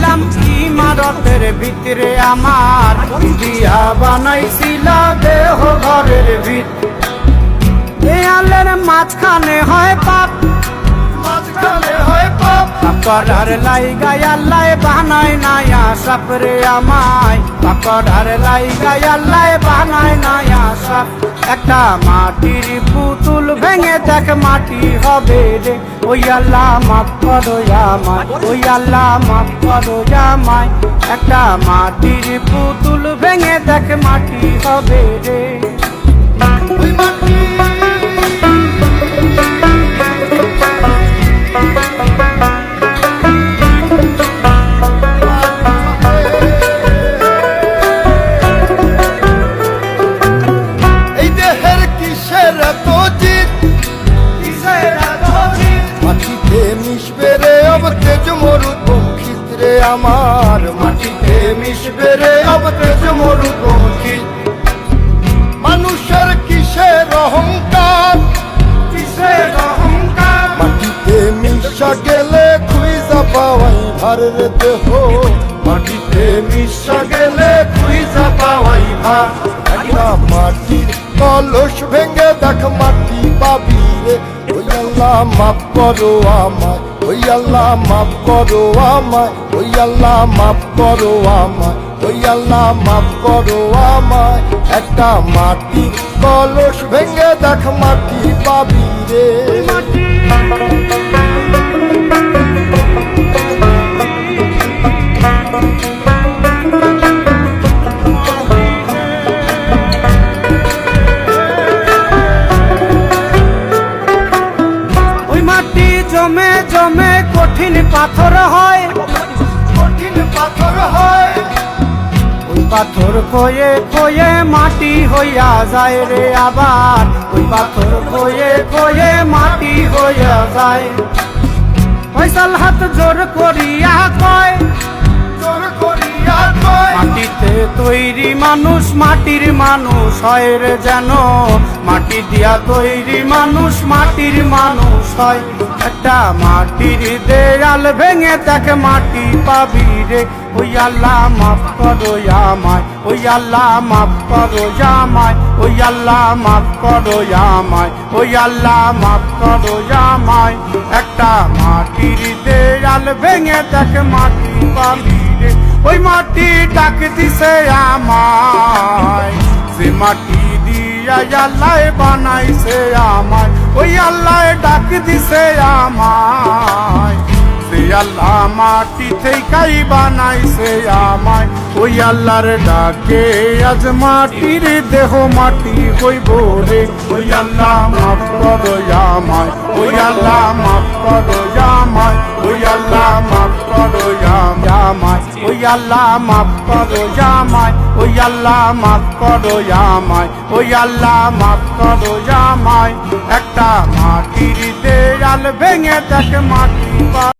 বানাইলাম ইমারতের ভিতরে আমার দিয়া বানাইছিল দেহ ঘরের ভিত দেয়ালের মাঝখানে হয় পাপ পাকড়ার লাইগা আল্লাহ বানায় নায়া সাপরে আমায় পাকড়ার লাইগা আল্লাহ বানায় নায়া সাপ একটা মাটির পুতুল ভেঙে দেখ মাটি হবে রে ওই আল্লাহ মাফ করো আমায় ওই আল্লাহ মাফ করো আমায় একটা মাটির পুতুল ভেঙে দেখ মাটি হবে রে আমার মাটিতে মিশবে রে अब তেজ মরুপঙ্খী মানুষের কিসের অহংকার মাটিতে মিশা গেলে খুঁজা পাওয়াই ভারের দেহ মাটিতে মিশা গেলে খুঁজা পাওয়াই ভার একটা মাটির কলস ভেঙে দেখ মাটি পাবি রে ওই আল্লাহ মাফ করো আমায় ওই আল্লাহ মাফ করো আমায় ওই আল্লাহ মাফ করো আমায় ওই আল্লাহ মাফ করো আমায় একটা মাটি কলস ভেঙে দেখ মাটি পাবি রে জমে জমে কঠিন পাথর হয় ওই পাথর কয়ে কয়ে মাটি হইয়া যায় রে আবার ওই পাথর কয়ে কয়ে মাটি হইয়া যায় ফয়সাল হাত জোর করিয়া কয় মাটিতে তৈরি মানুষ মাটির মানুষ হয় রে যেন মাটি দিয়া তৈরি মানুষ মাটির মানুষ হয় একটা মাটির দেয়াল ভেঙে দেখ মাটি পাবি রে ওই আল্লাহ মাফ করো আমায় ওই আল্লাহ মাফ করো আমায় ওই আল্লাহ মাফ করো আমায় ওই আল্লাহ মাফ করো আমায় একটা মাটির দেয়াল ভেঙে দেখ মাটি পাবি রে ওই মাটি ডাক দিছে আমায় সে মাটি দিয়া আল্লাহ বানাইছে আমায় ওই আল্লাহ ডাক দিছে আমায় সে আল্লাহ মাটি থেকেই বানাইছে আমায় ওই আল্লাহর ডাকে আজ মাটির দেহ মাটি হইব রে ওই আল্লাহ মাফ করো আমায় ওই আল্লাহ মাফ করো আমায় ওই আল্লাহ মাফ করো আমায় ওই আল্লাহ মাফ করো আমায় ওই আল্লাহ মাফ করো আমায় ওই আল্লাহ মাফ করো আমায় একটা মাটির দেয়াল ভেঙে দেখ মাটি